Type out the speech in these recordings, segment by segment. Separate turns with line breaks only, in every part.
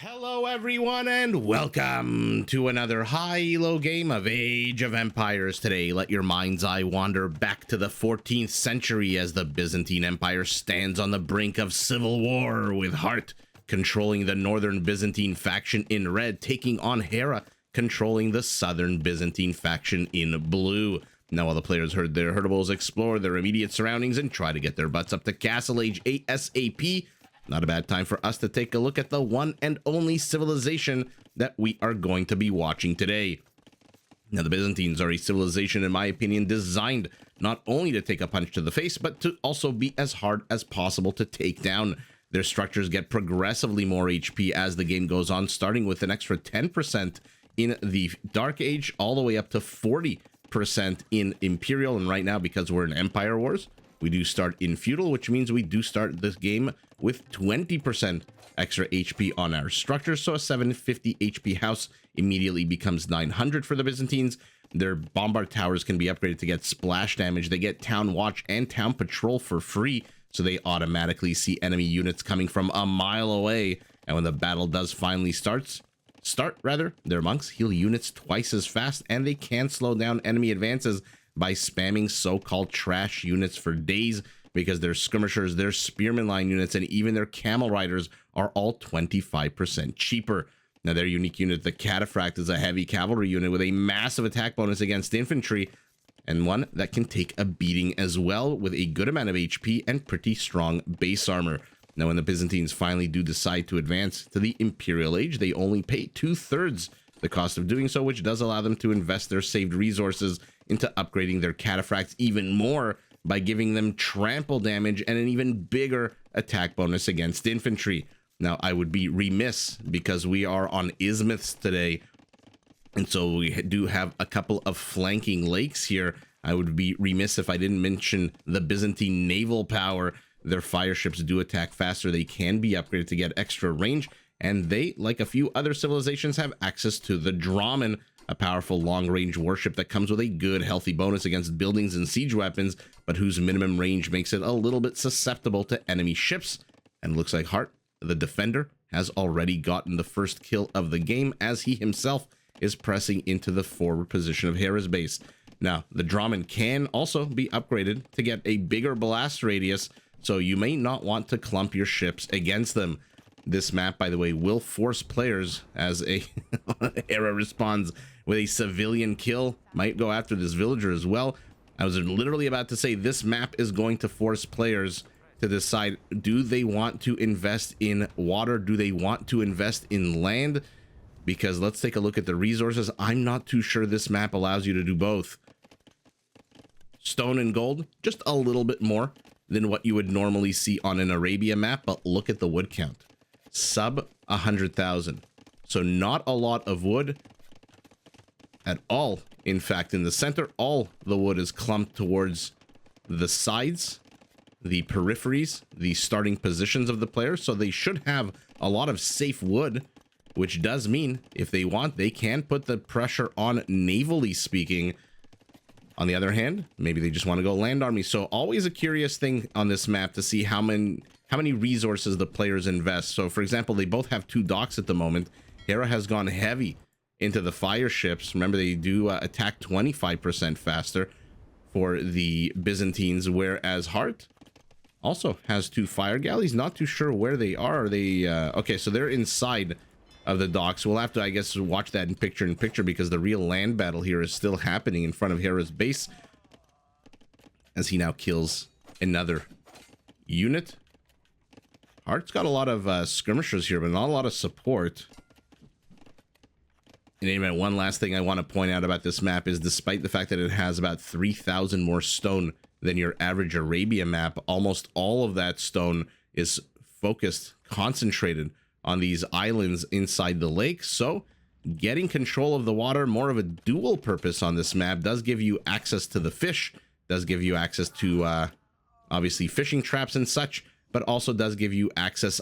Hello everyone and welcome to another high elo game of Age of Empires. Today, let your mind's eye wander back to the 14th century as the Byzantine Empire stands on the brink of civil war, with Heartt controlling the northern Byzantine faction in red, taking on Hera controlling the southern Byzantine faction in blue. Now all the players heard their herdables explore their immediate surroundings and try to get their butts up to Castle Age ASAP. Not a bad time for us to take a look at the one and only civilization that we are going to be watching today. Now, the Byzantines are a civilization, in my opinion, designed not only to take a punch to the face, but to also be as hard as possible to take down. Their structures get progressively more HP as the game goes on, starting with an extra 10% in the Dark Age, all the way up to 40% in Imperial. And right now, because we're in Empire Wars, we do start in Feudal, which means we do start this game with 20% extra HP on our structure. So a 750 HP house immediately becomes 900 for the Byzantines. Their bombard towers can be upgraded to get splash damage. They get town watch and town patrol for free, so they automatically see enemy units coming from a mile away. And when the battle does finally start, their monks heal units twice as fast, and they can slow down enemy advances by spamming so-called trash units for days, because their skirmishers, their spearman line units, and even their camel riders are all 25% cheaper. Now, their unique unit, the Cataphract, is a heavy cavalry unit with a massive attack bonus against infantry, and one that can take a beating as well, with a good amount of HP and pretty strong base armor. Now, when the Byzantines finally do decide to advance to the Imperial Age, they only pay 2/3 the cost of doing so, which does allow them to invest their saved resources into upgrading their Cataphracts even more by giving them trample damage and an even bigger attack bonus against infantry. Now, I would be remiss, because we are on Isthmus today, and so we do have a couple of flanking lakes here. I would be remiss if I didn't mention the Byzantine naval power. Their fire ships do attack faster. They can be upgraded to get extra range, and they, like a few other civilizations, have access to the Draman, a powerful long-range warship that comes with a good, healthy bonus against buildings and siege weapons, but whose minimum range makes it a little bit susceptible to enemy ships. And looks like Heartt, the defender, has already gotten the first kill of the game, as he himself is pressing into the forward position of Hera's base. Now, the Draman can also be upgraded to get a bigger blast radius, so you may not want to clump your ships against them. This map, by the way, will force players, as a Hera responds with a civilian kill, might go after this villager as well. I was literally about to say this map is going to force players to decide, do they want to invest in water? Do they want to invest in land? Because let's take a look at the resources. I'm not too sure this map allows you to do both. Stone and gold, just a little bit more than what you would normally see on an Arabia map, but look at the wood count. Sub 100,000. So not a lot of wood at all. In fact, in the center, all the wood is clumped towards the sides, the peripheries, the starting positions of the players. So they should have a lot of safe wood, which does mean if they want, they can put the pressure on, navally speaking. On the other hand, maybe they just want to go land army. So always a curious thing on this map to see how many resources the players invest. So for example, they both have 2 docks at the moment. Hera has gone heavy into the fire ships. Remember, they do attack 25% faster for the Byzantines, whereas Heartt also has 2 fire galleys. Not too sure where they are. They okay, so they're inside of the docks. We'll have to, I guess, watch that in picture, because the real land battle here is still happening in front of Hera's base, as he now kills another unit. Heartt's got a lot of skirmishers here, but not a lot of support. In any event, one last thing I want to point out about this map is, despite the fact that it has about 3,000 more stone than your average Arabia map, almost all of that stone is focused, concentrated on these islands inside the lake. So getting control of the water, more of a dual purpose on this map, does give you access to the fish, does give you access to obviously fishing traps and such, but also does give you access,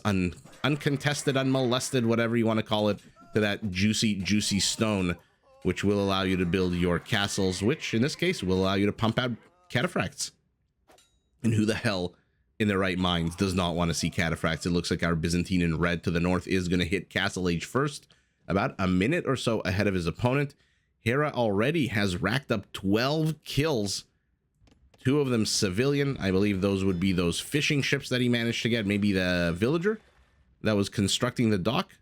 uncontested, unmolested, whatever you want to call it, to that juicy stone, which will allow you to build your castles, which in this case will allow you to pump out cataphracts. And who the hell in their right minds does not want to see cataphracts. It looks like our Byzantine in red to the north is going to hit Castle Age first, about a minute or so ahead of his opponent. Hera already has racked up 12 kills, 2 of them civilian. I believe those would be those fishing ships that he managed to get. Maybe the villager that was constructing the dock.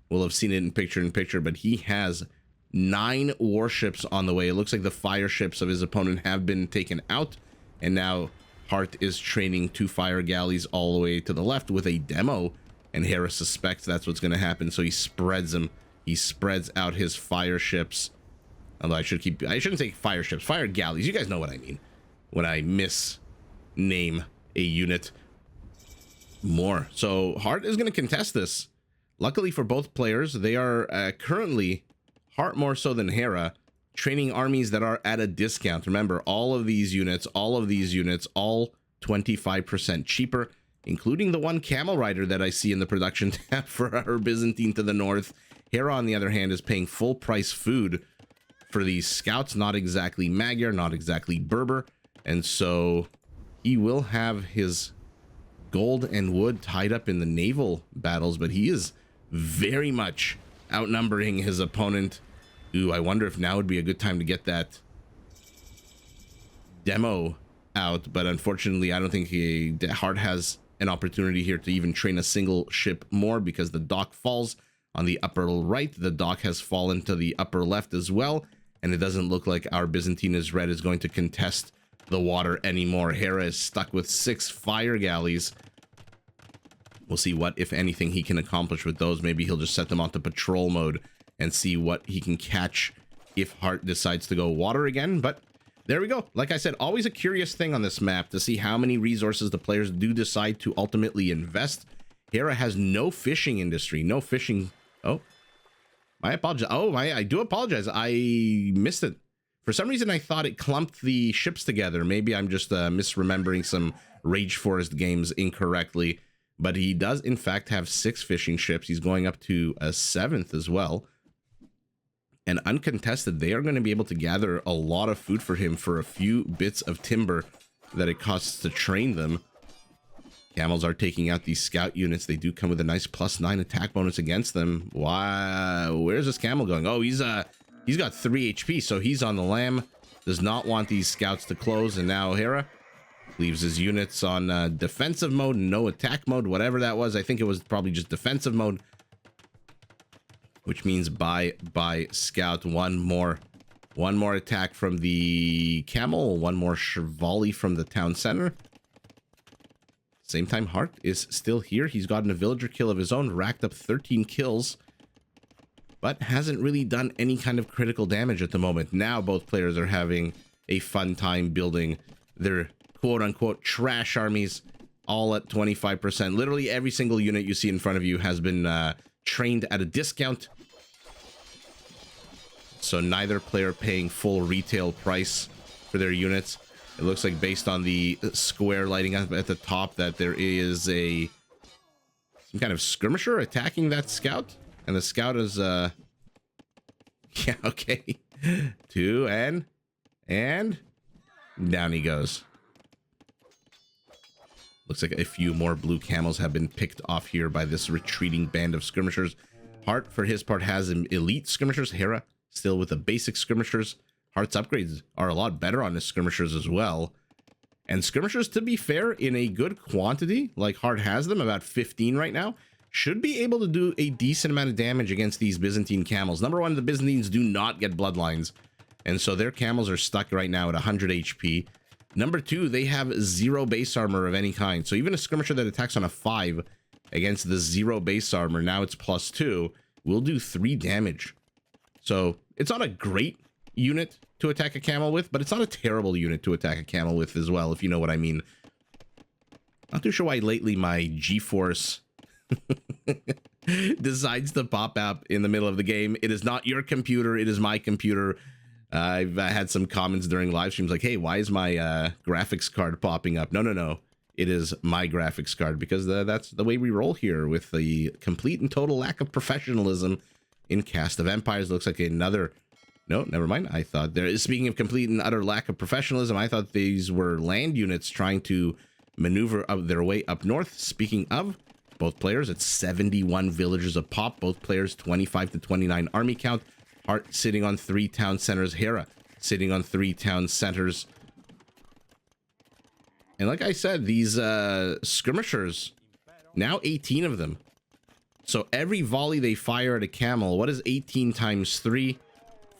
We'll have seen it in picture, but he has 9 warships on the way. It looks like the fire ships of his opponent have been taken out, and now Hart is training 2 fire galleys all the way to the left with a demo, and Hera suspects that's what's going to happen, so he spreads them. He spreads out his fire ships. Although I shouldn't say fire ships, fire galleys. You guys know what I mean when I misname a unit more. So Hart is going to contest this. Luckily for both players, they are currently, Hart more so than Hera, training armies that are at a discount. Remember, all of these units, all 25% cheaper, including the one camel rider that I see in the production tab for our Byzantine to the north. Hera, on the other hand, is paying full price food for these scouts, not exactly Magyar, not exactly Berber, and so he will have his gold and wood tied up in the naval battles, but he is very much outnumbering his opponent. Ooh, I wonder if now would be a good time to get that demo out, but unfortunately I don't think Hart has an opportunity here to even train a single ship more, because the dock falls on the upper right, the dock has fallen to the upper left as well, and it doesn't look like our Byzantine is red is going to contest the water anymore. Hera is stuck with 6 fire galleys. We'll see what, if anything, he can accomplish with those. Maybe he'll just set them onto patrol mode and see what he can catch if Hart decides to go water again. But there we go. Like I said, always a curious thing on this map to see how many resources the players do decide to ultimately invest. Hera has no fishing industry, no fishing. Oh, I apologize. Oh, I do apologize. I missed it. For some reason, I thought it clumped the ships together. Maybe I'm just misremembering some Rage Forest games incorrectly. But he does, in fact, have 6 fishing ships. He's going up to a 7th as well. And uncontested, they are going to be able to gather a lot of food for him for a few bits of timber that it costs to train them. Camels are taking out these scout units. They do come with a nice +9 attack bonus against them. Wow, where's this camel going? Oh, he's got 3 HP, so he's on the lam. Does not want these scouts to close, and now Hera leaves his units on defensive mode, no attack mode, whatever that was. I think it was probably just defensive mode, which means bye scout. One more attack from the camel, one more volley from the town center. Same time, Hart is still here. He's gotten a villager kill of his own, racked up 13 kills, but hasn't really done any kind of critical damage at the moment. Now both players are having a fun time building their quote-unquote trash armies, all at 25%. Literally every single unit you see in front of you has been trained at a discount, so neither player paying full retail price for their units. It looks like, based on the square lighting up at the top, that there is some kind of skirmisher attacking that scout, and the scout is yeah, okay. 2 and down he goes. Looks like a few more blue camels have been picked off here by this retreating band of skirmishers. Hart, for his part, has elite skirmishers. Hera still with the basic skirmishers. Hart's upgrades are a lot better on his skirmishers as well. And skirmishers, to be fair, in a good quantity, like Hart has them, about 15 right now, should be able to do a decent amount of damage against these Byzantine camels. Number one, the Byzantines do not get bloodlines, and so their camels are stuck right now at 100 HP. Number 2, they have 0 base armor of any kind. So even a skirmisher that attacks on a 5 against the 0 base armor, now it's +2, will do 3 damage. So it's not a great unit to attack a camel with, but it's not a terrible unit to attack a camel with as well, if you know what I mean. Not too sure why lately my GeForce decides to pop up in the middle of the game. It is not your computer, it is my computer. I've had some comments during live streams like, hey, why is my graphics card popping up? No. It is my graphics card, because that's the way we roll here, with the complete and total lack of professionalism in Cast of Empires. Looks like another... No, never mind. I thought there is, speaking of complete and utter lack of professionalism, I thought these were land units trying to maneuver their way up north. Speaking of, both players at 71 villagers a pop. Both players 25 to 29 army count. Heart sitting on 3 town centers. Hera sitting on 3 town centers. And like I said, these skirmishers, now 18 of them. So every volley they fire at a camel, what is 18 times 3?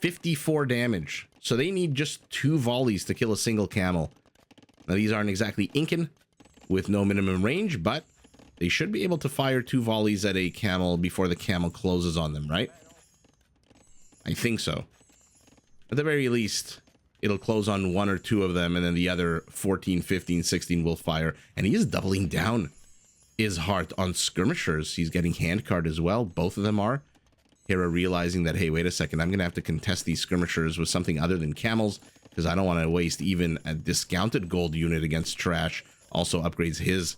54 damage. So they need just 2 volleys to kill a single camel. Now these aren't exactly Incan with no minimum range, but they should be able to fire 2 volleys at a camel before the camel closes on them, right? I think so. At the very least, it'll close on 1 or 2 of them, and then the other 14, 15, 16 will fire. And he is doubling down WeS.Hearttt on skirmishers. He's getting handcard as well. Both of them are. Hera realizing that, hey, wait a second, I'm going to have to contest these skirmishers with something other than camels, because I don't want to waste even a discounted gold unit against trash. Also upgrades his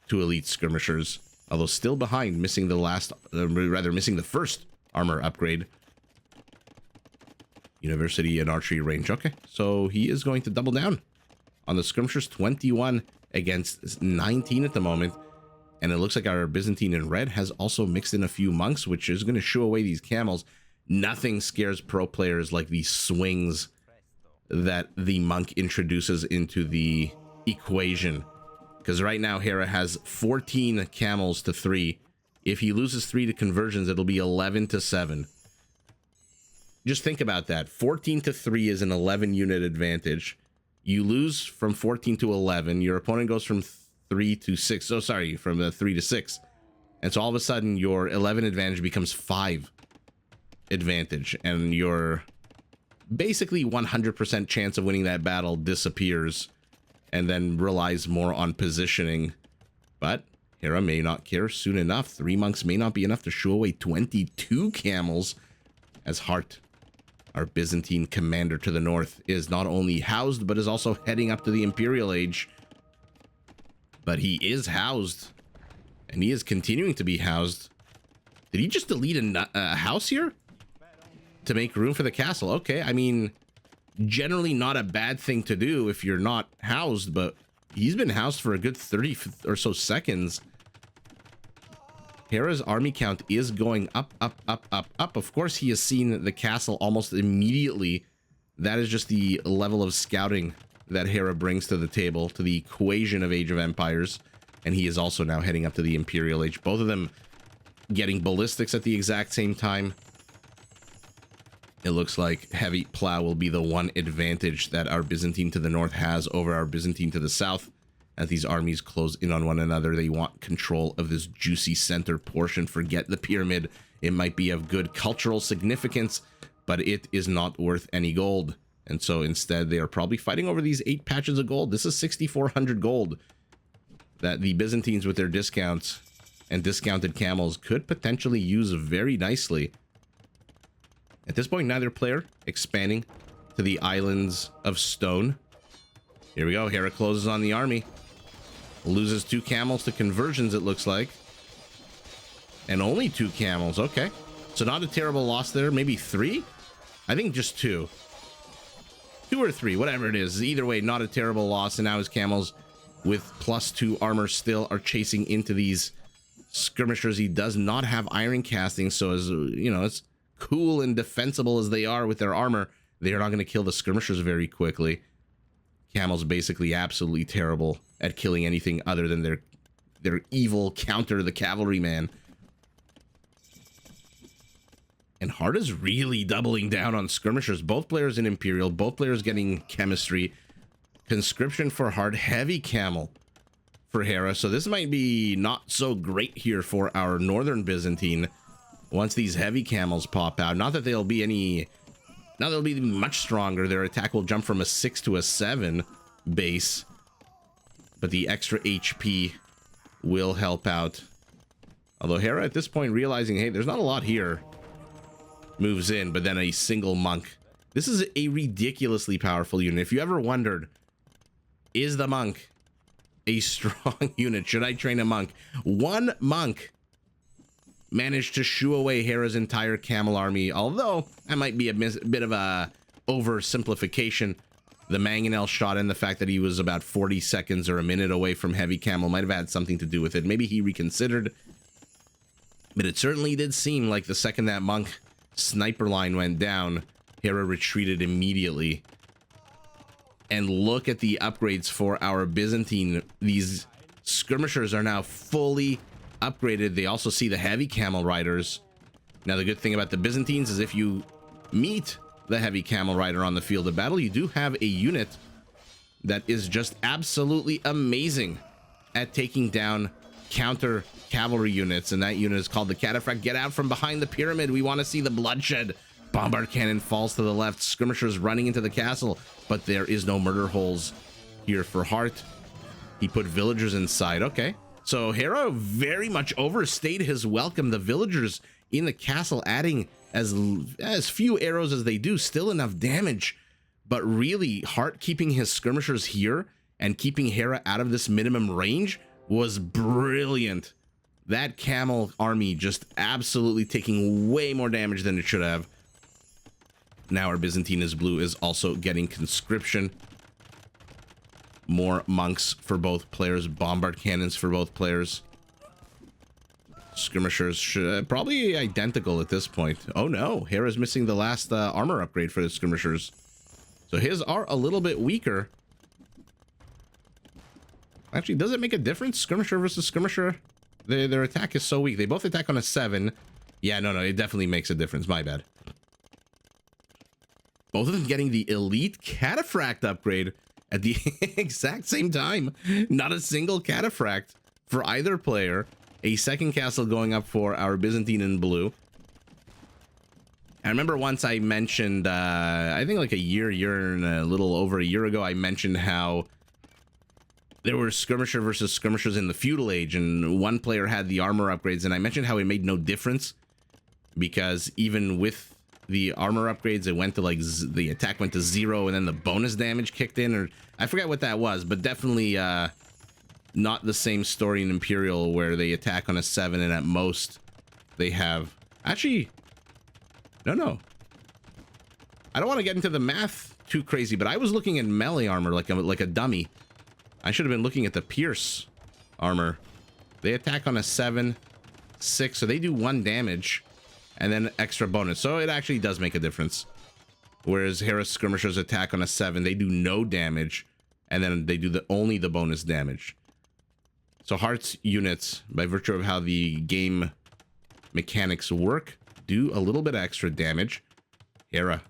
2 elite skirmishers, although still behind, missing the last, missing the first armor upgrade. University and archery range. Okay, so he is going to double down on the skirmishers. 21 against 19 at the moment. And it looks like our Byzantine in red has also mixed in a few monks, which is going to shoo away these camels. Nothing scares pro players like the swings that the monk introduces into the equation. Because right now, Hera has 14 camels to 3. If he loses 3 to conversions, it'll be 11 to 7. Just think about that. 14 to 3 is an 11 unit advantage. You lose from 14 to 11. Your opponent goes from 3 to 6. Oh, sorry, from 3 to 6. And so all of a sudden, your 11 advantage becomes 5 advantage. And your basically 100% chance of winning that battle disappears. And then relies more on positioning. But Hera may not care soon enough. 3 monks may not be enough to shoo away 22 camels. As Hearttt, our Byzantine commander to the north, is not only housed, but is also heading up to the Imperial Age. But he is housed, and he is continuing to be housed. Did he just delete a house here to make room for the castle? Okay, I mean, generally not a bad thing to do if you're not housed, but he's been housed for a good 30 or so seconds. Hera's army count is going up, up, up, up, up. Of course, he has seen the castle almost immediately. That is just the level of scouting that Hera brings to the table, to the equation of Age of Empires. And he is also now heading up to the Imperial Age. Both of them getting ballistics at the exact same time. It looks like heavy plow will be the one advantage that our Byzantine to the north has over our Byzantine to the south. As these armies close in on one another, they want control of this juicy center portion. Forget the pyramid. It might be of good cultural significance, but it is not worth any gold. And so instead, they are probably fighting over these 8 patches of gold. This is 6,400 gold that the Byzantines, with their discounts and discounted camels, could potentially use very nicely. At this point, neither player expanding to the islands of stone. Here we go. Hera closes on the army. Loses 2 camels to conversions, it looks like. And only 2 camels. Okay. So not a terrible loss there. Maybe 3? I think just 2. 2 or 3, whatever it is. Either way, not a terrible loss. And now his camels with +2 armor still are chasing into these skirmishers. He does not have iron casting, so as you know, as cool and defensible as they are with their armor, they are not going to kill the skirmishers very quickly. Camel's basically absolutely terrible at killing anything other than their evil counter, the cavalryman. And Hearttt is really doubling down on skirmishers. Both players in Imperial, both players getting chemistry. Conscription for Hearttt, heavy camel for Hera. So this might be not so great here for our northern Byzantine once these heavy camels pop out. Not that they'll be any... Now they'll be much stronger. Their attack will jump from a 6 to a 7 base. But the extra HP will help out. Although Hera at this point realizing, hey, there's not a lot here. Moves in, but then a single monk. This is a ridiculously powerful unit. If you ever wondered, is the monk a strong unit? Should I train a monk? One monk managed to shoo away Hera's entire camel army, although that might be a bit of a oversimplification. The mangonel shot and the fact that he was about 40 seconds or a minute away from heavy camel might have had something to do with it. Maybe he reconsidered. But it certainly did seem like the second that monk sniper line went down, Hera retreated immediately. And look at the upgrades for our Byzantine. These skirmishers are now fully upgraded. They also see the heavy camel riders. Now, the good thing about the Byzantines is if you meet the heavy camel rider on the field of battle, you do have a unit that is just absolutely amazing at taking down counter cavalry units, and that unit is called the Cataphract. Get out from behind the pyramid. We want to see the bloodshed. Bombard cannon falls to the left. Skirmishers running into the castle, but there is no murder holes here for Heartt. He put villagers inside. Okay, so Hera very much overstayed his welcome. The villagers in the castle adding as few arrows as they do, still enough damage. But really, Heartt keeping his skirmishers here and keeping Hera out of this minimum range was brilliant. That camel army just absolutely taking way more damage than it should have. Now our Byzantine blue is also getting conscription. More monks for both players, bombard cannons for both players. Skirmishers should probably identical at this point. Oh no, Hera's missing the last armor upgrade for the skirmishers. So his are a little bit weaker. Actually, does it make a difference? Skirmisher versus skirmisher? Their attack is so weak. They both attack on a 7. Yeah, no, it definitely makes a difference. My bad. Both of them getting the elite cataphract upgrade at the exact same time. Not a single cataphract for either player. A second castle going up for our Byzantine in blue. I remember once I mentioned, I think like year and a little over a year ago, I mentioned how there were skirmisher versus skirmishers in the Feudal Age, and one player had the armor upgrades, and I mentioned how it made no difference because even with the armor upgrades, it went to like the attack went to 0, and then the bonus damage kicked in, or I forget what that was, but definitely not the same story in Imperial where they attack on a 7 and at most they have... Actually, no. I don't want to get into the math too crazy, but I was looking at melee armor like a dummy. I should have been looking at the Pierce armor. They attack on a 7, 6, so they do 1 damage and then extra bonus. So it actually does make a difference. Whereas Hera's skirmishers attack on a 7, they do no damage and then they do only the bonus damage. So Heartt's units, by virtue of how the game mechanics work, do a little bit extra damage. Hera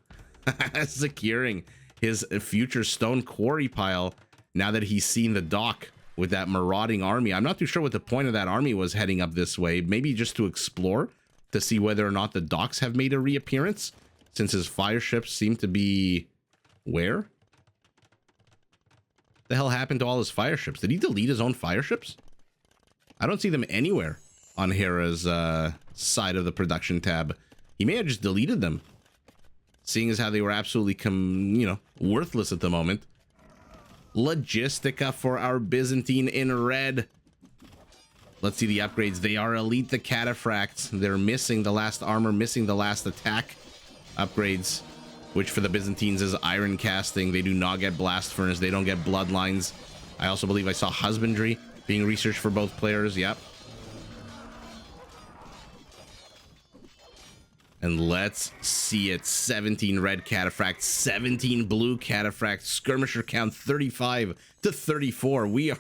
securing his future stone quarry pile now that he's seen the dock with that marauding army. I'm not too sure what the point of that army was heading up this way. Maybe just to explore, to see whether or not the docks have made a reappearance, since his fire ships seem to be... Where? The hell happened to all his fire ships? Did he delete his own fire ships? I don't see them anywhere on Hera's side of the production tab. He may have just deleted them, seeing as how they were absolutely, worthless at the moment. Logistica for our Byzantine in red. Let's see the upgrades. They are elite, the cataphracts. They're missing the last armor, missing the last attack upgrades, which for the Byzantines is iron casting. They do not get blast furnace. They don't get bloodlines. I also believe I saw husbandry being researched for both players. Yep. And let's see it. 17 red cataphracts, 17 blue cataphracts, skirmisher count 35 to 34. We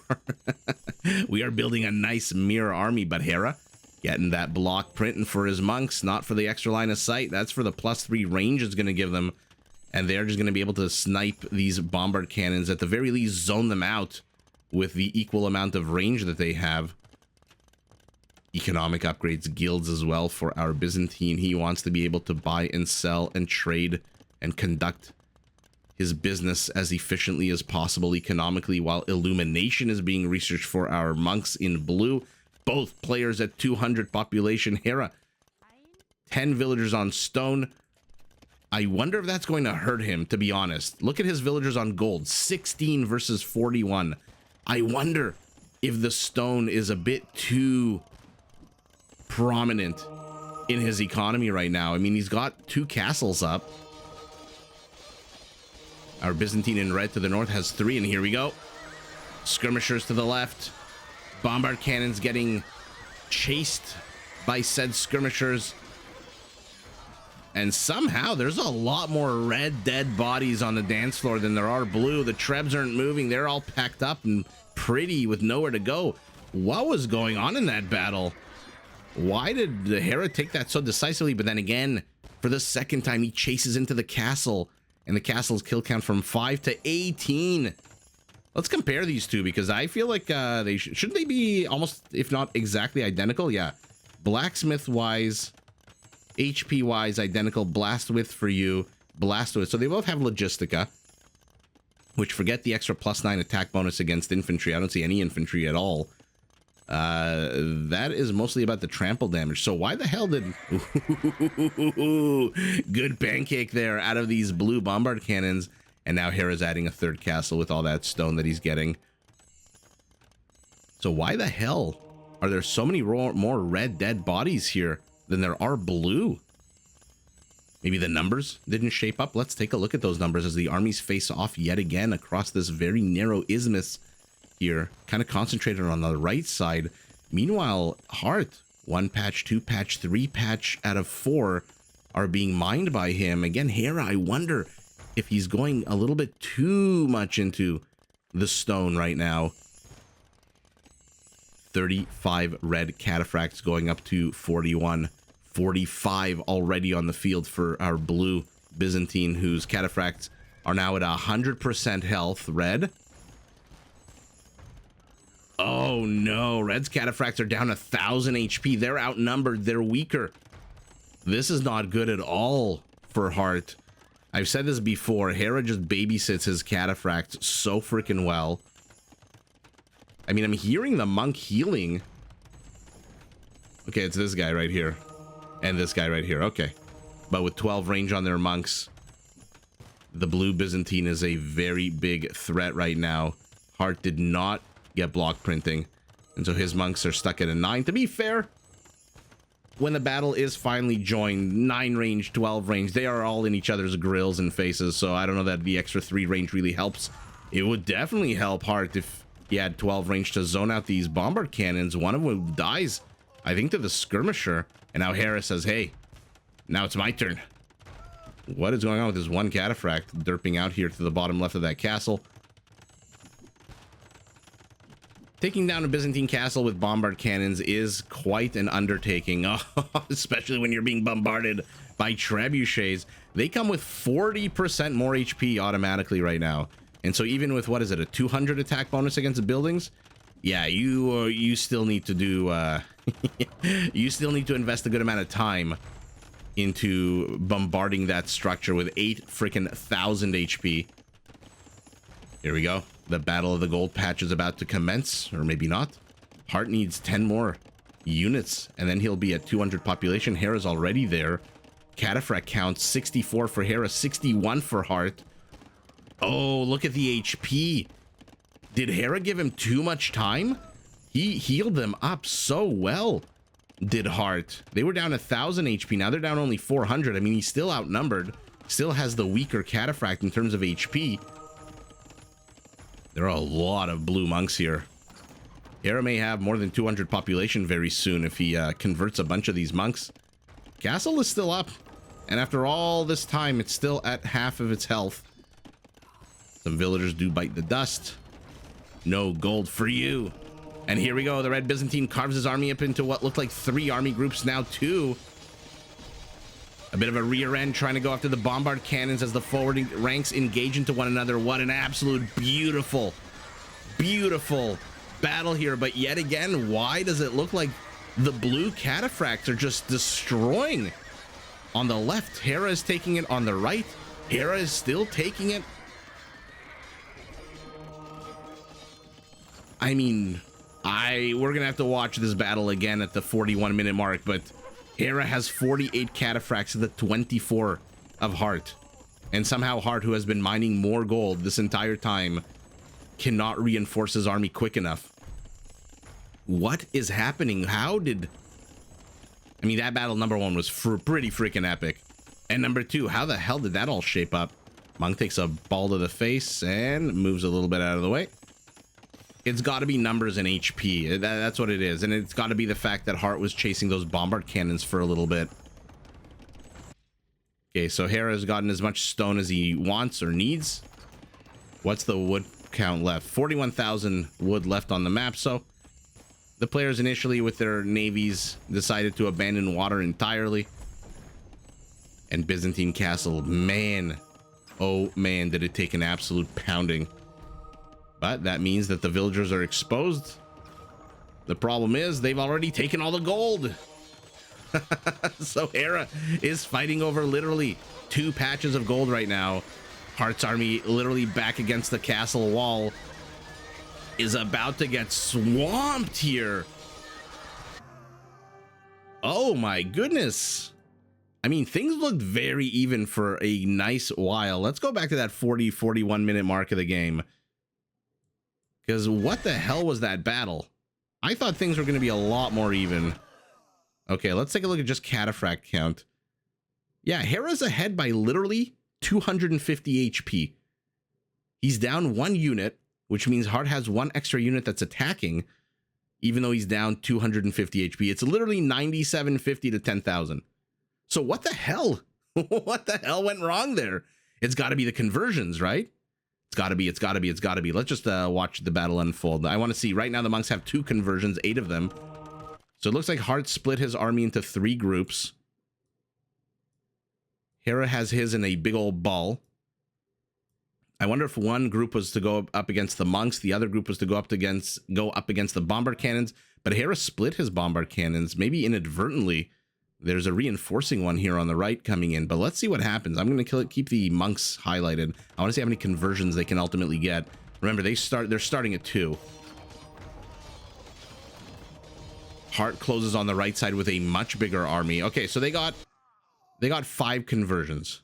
are building a nice mirror army, but Hera getting that block printing for his monks, not for the extra line of sight. That's for the +3 range it's going to give them. And they're just going to be able to snipe these bombard cannons, at the very least zone them out with the equal amount of range that they have. Economic upgrades, guilds as well for our Byzantine. He wants to be able to buy and sell and trade and conduct his business as efficiently as possible economically, while illumination is being researched for our monks in blue. Both players at 200 population. Hera, 10 villagers on stone. I wonder if that's going to hurt him, to be honest. Look at his villagers on gold, 16 versus 41. I wonder if the stone is a bit too prominent in his economy right now. I mean, he's got 2 castles up. Our Byzantine in red to the north has 3, and here we go. Skirmishers to the left. Bombard cannons getting chased by said skirmishers. And somehow there's a lot more red dead bodies on the dance floor than there are blue. The Trebs aren't moving. They're all packed up and pretty with nowhere to go. What was going on in that battle? Why did the Hera take that so decisively? But then again, for the second time, he chases into the castle. And the castle's kill count from 5 to 18. Let's compare these two, because I feel like they shouldn't they be almost, if not exactly identical? Yeah. Blacksmith wise, HP wise, identical. Blast width for you, blast width. So they both have Logistica, which, forget the extra +9 attack bonus against infantry. I don't see any infantry at all. That is mostly about the trample damage. So why the hell did good pancake there out of these blue bombard cannons? And now Hera's adding a 3rd castle with all that stone that he's getting. So why the hell are there so many more red dead bodies here than there are blue? Maybe the numbers didn't shape up. Let's take a look at those numbers as the armies face off yet again across this very narrow isthmus here, kind of concentrated on the right side. Meanwhile, Heart, 1 patch, 2 patch, 3 patch out of 4 are being mined by him. Again, Hera, I wonder if he's going a little bit too much into the stone right now. 35 red cataphracts going up to 41. 45 already on the field for our blue Byzantine, whose cataphracts are now at 100% health. Red. Oh no, Red's cataphracts are down 1,000 HP. They're outnumbered. They're weaker. This is not good at all for Heart. I've said this before. Hera just babysits his cataphracts so freaking well. I mean, I'm hearing the monk healing. Okay, it's this guy right here. And this guy right here. Okay. But with 12 range on their monks, the blue Byzantine is a very big threat right now. Heart did not get block printing, and so his monks are stuck at a 9. To be fair, when the battle is finally joined, 9 range, 12 range, they are all in each other's grills and faces, so I don't know that the extra 3 range really helps. It would definitely help Heart if he had 12 range to zone out these bombard cannons. One of them dies, I think, to the skirmisher, and now Hera says, hey, now it's my turn. What is going on with this one cataphract derping out here to the bottom left of that castle? Taking down a Byzantine castle with bombard cannons is quite an undertaking, especially when you're being bombarded by trebuchets. They come with 40% more HP automatically right now. And so even with, what is it, a 200 attack bonus against the buildings? Yeah, you still need to do, you still need to invest a good amount of time into bombarding that structure with 8,000 HP. Here we go. The Battle of the Gold Patch is about to commence, or maybe not. Heart needs 10 more units, and then he'll be at 200 population. Hera's already there. Cataphract count, 64 for Hera, 61 for Heart. Oh, look at the HP. Did Hera give him too much time? He healed them up so well, did Heart. They were down 1,000 HP. Now they're down only 400. I mean, he's still outnumbered. Still has the weaker Cataphract in terms of HP. There are a lot of blue monks here. Hera may have more than 200 population very soon if he converts a bunch of these monks. Castle is still up, and after all this time, it's still at half of its health. Some villagers do bite the dust. No gold for you. And here we go. The red Byzantine carves his army up into what looked like 3 army groups, now 2. A bit of a rear end trying to go after the bombard cannons as the forwarding ranks engage into one another. What an absolute beautiful, beautiful battle here. But yet again, why does it look like the blue cataphracts are just destroying on the left? Hera is taking it on the right. Hera is still taking it. I mean, we're gonna have to watch this battle again at the 41-minute mark, but Hera has 48 cataphracts to the 24 of Heart. And somehow Heart, who has been mining more gold this entire time, cannot reinforce his army quick enough. What is happening? How did... I mean, that battle number 1 was pretty freaking epic. And number 2, how the hell did that all shape up? Monk takes a ball to the face and moves a little bit out of the way. It's got to be numbers and HP. That's what it is. And it's got to be the fact that Heartt was chasing those bombard cannons for a little bit. Okay, so Hera has gotten as much stone as he wants or needs. What's the wood count left? 41,000 wood left on the map. So the players initially with their navies decided to abandon water entirely. And Byzantine Castle, man, oh man, did it take an absolute pounding. But that means that the villagers are exposed. The problem is they've already taken all the gold. So Hera is fighting over literally 2 patches of gold right now. Heartt's army literally back against the castle wall is about to get swamped here. Oh my goodness. I mean, things looked very even for a nice while. Let's go back to that 40-41 minute mark of the game. Because what the hell was that battle? I thought things were going to be a lot more even. Okay, let's take a look at just cataphract count. Yeah, Hera's ahead by literally 250 HP. He's down 1 unit, which means Heartt has 1 extra unit that's attacking, even though he's down 250 HP. It's literally 9750 to 10,000. So what the hell? What the hell went wrong there? It's got to be the conversions, right? It's got to be. Let's just watch the battle unfold. I want to see. Right now, the monks have 2 conversions, 8 of them. So it looks like Heartt split his army into 3 groups. Hera has his in a big old ball. I wonder if one group was to go up against the monks, the other group was to go up against the bombard cannons. But Hera split his bombard cannons, maybe inadvertently. There's a reinforcing one here on the right coming in, but let's see what happens. I'm going to keep the monks highlighted. I want to see how many conversions they can ultimately get. Remember, they're starting at 2. Heartt closes on the right side with a much bigger army. Okay, so they got 5 conversions.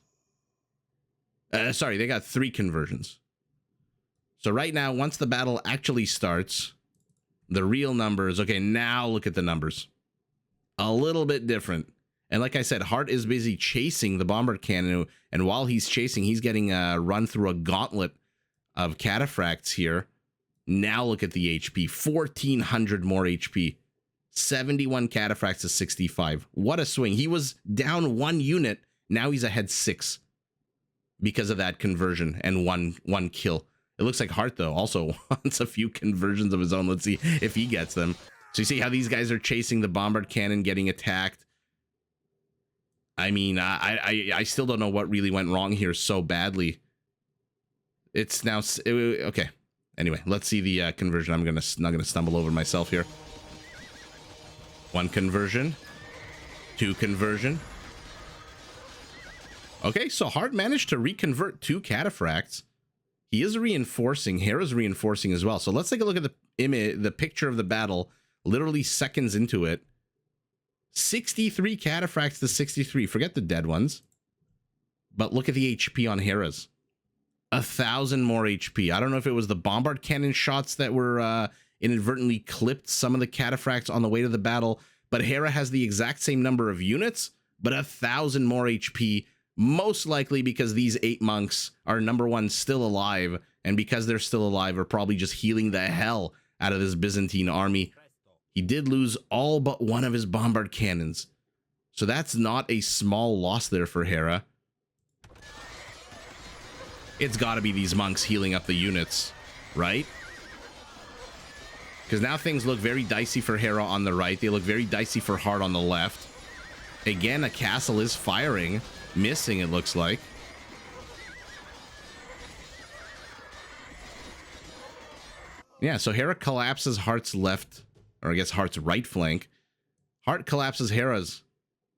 Sorry, they got 3 conversions. So right now, once the battle actually starts, the real numbers. Okay, now look at the numbers. A little bit different. And like I said, Heartt is busy chasing the bombard cannon, and while he's chasing, he's getting run through a gauntlet of cataphracts here. Now look at the HP. 1,400 more HP. 71 cataphracts to 65. What a swing. He was down 1 unit. Now he's ahead 6 because of that conversion and one kill. It looks like Heartt, though, also wants a few conversions of his own. Let's see if he gets them. So you see how these guys are chasing the bombard cannon, getting attacked. I mean, I still don't know what really went wrong here so badly. It's now okay. Anyway, let's see the conversion. I'm not gonna stumble over myself here. 1 conversion, 2 conversion. Okay, so Heartt managed to reconvert 2 cataphracts. He is reinforcing. Hera's reinforcing as well. So let's take a look at the image, the picture of the battle. Literally seconds into it. 63 cataphracts to 63. Forget the dead ones. But look at the HP on Hera's. 1,000 more HP. I don't know if it was the bombard cannon shots that were inadvertently clipped some of the cataphracts on the way to the battle, but Hera has the exact same number of units, but 1,000 more HP, most likely because these 8 monks are, number one, still alive, and because they're still alive, are probably just healing the hell out of this Byzantine army. He did lose all but 1 of his bombard cannons, so that's not a small loss there for Hera. It's got to be these monks healing up the units, right? Because now things look very dicey for Hera on the right. They look very dicey for Heartt on the left. Again, a castle is firing. Missing, it looks like. Yeah, so Hera collapses Heartt's left, or I guess Heartt's right flank. Heartt collapses Hera's,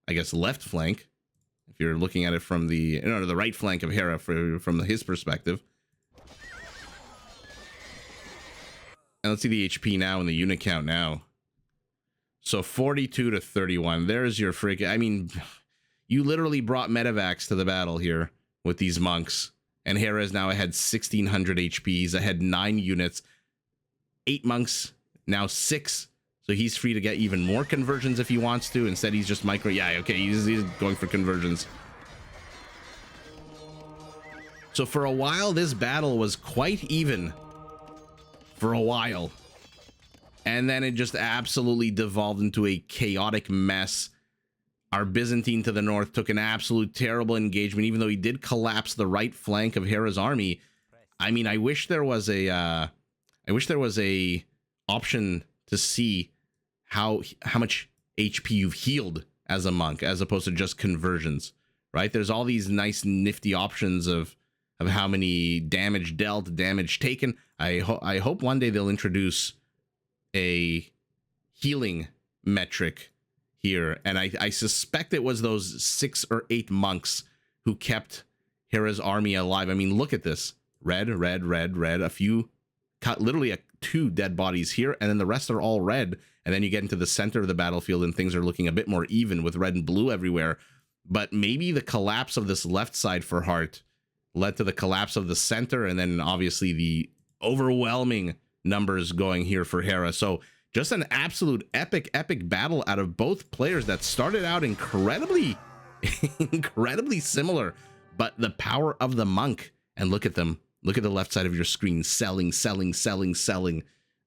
I guess, left flank. If you're looking at it from the right flank of Hera from his perspective. And let's see the HP now and the unit count now. So 42 to 31. There's your freaking... I mean, you literally brought medevacs to the battle here with these monks. And Hera is now ahead 1,600 HP. He's ahead 9 units. 8 monks, now 6. So he's free to get even more conversions if he wants to. Instead, he's just micro... Yeah, okay, he's going for conversions. So for a while, this battle was quite even. For a while. And then it just absolutely devolved into a chaotic mess. Our Byzantine to the north took an absolute terrible engagement, even though he did collapse the right flank of Hera's army. I mean, I wish there was a option to see how much HP you've healed as a monk, as opposed to just conversions, right? There's all these nice nifty options of how many damage dealt, damage taken. I hope one day they'll introduce a healing metric here, and I suspect it was those 6 or 8 monks who kept Hera's army alive. I mean, look at this. Red, red, red, red. A few, literally 2 dead bodies here, and then the rest are all red. And then you get into the center of the battlefield and things are looking a bit more even with red and blue everywhere. But maybe the collapse of this left side for Heart led to the collapse of the center, and then obviously the overwhelming numbers going here for Hera. So just an absolute epic battle out of both players that started out incredibly similar, but the power of the monk. And look at them. Look at the left side of your screen. Selling.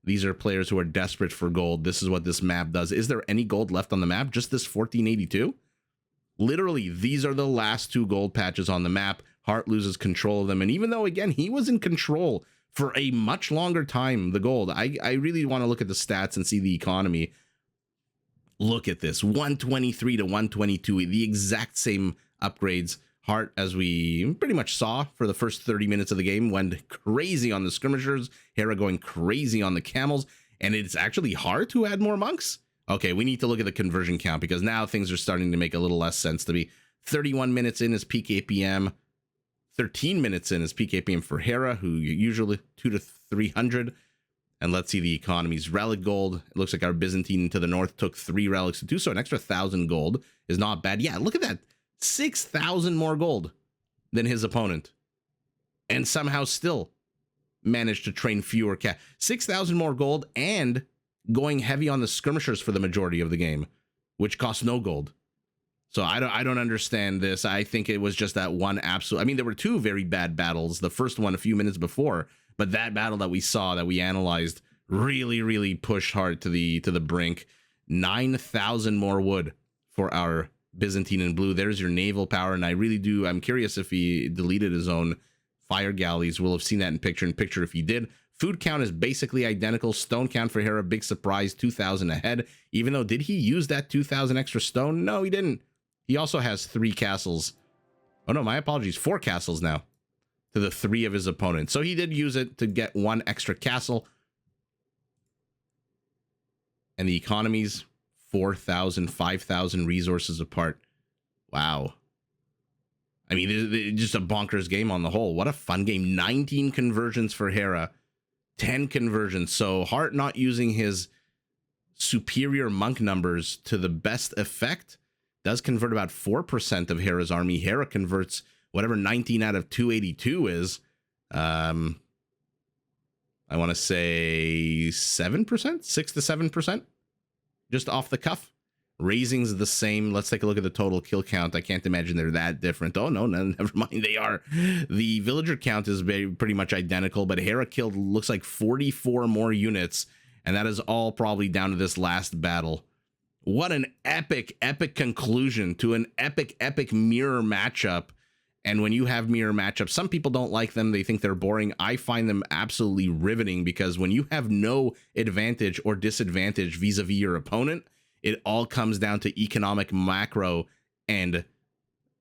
These are players who are desperate for gold. This is what this map does. Is there any gold left on the map? Just this 1482? Literally, these are the last 2 gold patches on the map. Heart loses control of them. And even though, again, he was in control for a much longer time, the gold, I really want to look at the stats and see the economy. Look at this. 123 to 122. The exact same upgrades. Heart, as we pretty much saw for the first 30 minutes of the game, went crazy on the skirmishers. Hera going crazy on the camels. And it's actually Heart who had more monks? Okay, we need to look at the conversion count, because now things are starting to make a little less sense to me. 31 minutes in is peak APM. 13 minutes in is peak APM for Hera, who usually 200 to 300. And let's see the economies. Relic gold. It looks like our Byzantine to the north took 3 relics to 2, so an extra 1,000 gold is not bad. Yeah, look at that. 6,000 more gold than his opponent, and somehow still managed to train fewer 6,000 more gold, and going heavy on the skirmishers for the majority of the game, which cost no gold. So I don't understand this. I think it was just that one absolute. I mean, there were 2 very bad battles. The first one a few minutes before, but that battle that we saw, that we analyzed, really pushed Heart to the brink. 9,000 more wood for our Byzantine in blue. There's your naval power, and I'm curious if he deleted his own fire galleys. We'll have seen that in picture if he did. Food count is basically identical. Stone count for Hera, big surprise, 2,000 ahead. Even though, did he use that 2,000 extra stone? No, he didn't. He also has 3 castles. Oh no, my apologies, 4 castles now to the 3 of his opponents. So he did use it to get 1 extra castle. And the economies, 4,000, 5,000 resources apart. Wow. I mean, just a bonkers game on the whole. What a fun game. 19 conversions for Hera. 10 conversions. So Heart not using his superior monk numbers to the best effect does convert about 4% of Hera's army. Hera converts whatever 19 out of 282 is. I want to say 7%, 6 to 7%. Just off the cuff. Raising's the same. Let's take a look at the total kill count. I can't imagine they're that different. Oh, no, never mind. They are. The villager count is pretty much identical, but Hera killed, looks like 44 more units, and that is all probably down to this last battle. What an epic conclusion to an epic mirror matchup. And when you have mirror matchups, some people don't like them. They think they're boring. I find them absolutely riveting, because when you have no advantage or disadvantage vis-a-vis your opponent, it all comes down to economic macro and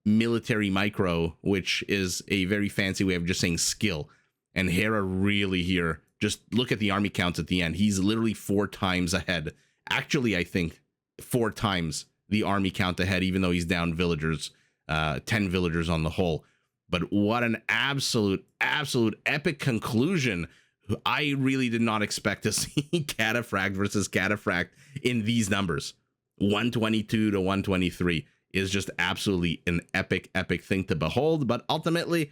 military micro, which is a very fancy way of just saying skill. And Hera really here, just look at the army counts at the end. He's literally 4 times ahead. Actually, I think 4 times the army count ahead, even though he's down villagers. 10 villagers on the whole. But what an absolute epic conclusion. I really did not expect to see Cataphract versus Cataphract in these numbers. 122 to 123 is just absolutely an epic thing to behold. But ultimately,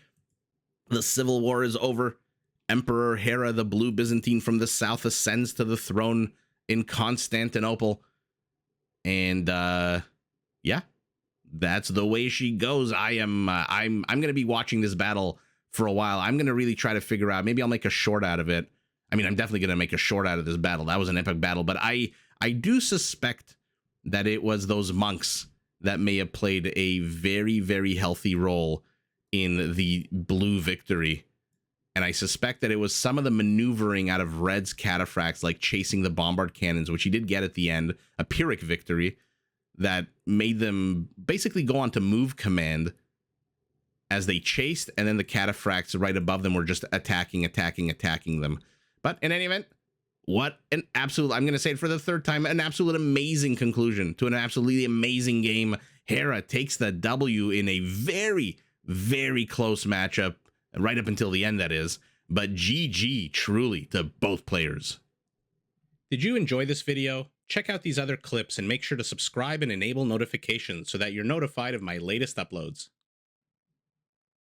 the civil war is over. Emperor Hera, the blue Byzantine from the south, ascends to the throne in Constantinople. And yeah, that's the way she goes. I'm going to be watching this battle for a while. I'm going to really try to figure out, maybe I'll make a short out of it. I mean, I'm definitely going to make a short out of this battle. That was an epic battle, but I do suspect that it was those monks that may have played a very, very healthy role in the blue victory. And I suspect that it was some of the maneuvering out of Red's cataphracts, like chasing the bombard cannons, which he did get at the end, a Pyrrhic victory, that made them basically go on to move command as they chased, and then the cataphracts right above them were just attacking them. But in any event, what an absolute, I'm going to say it for the third time, an absolute amazing conclusion to an absolutely amazing game. Hera takes the W in a very, very close matchup, right up until the end, that is. But GG, truly, to both players. Did you enjoy this video? Check out these other clips and make sure to subscribe and enable notifications so that you're notified of my latest uploads.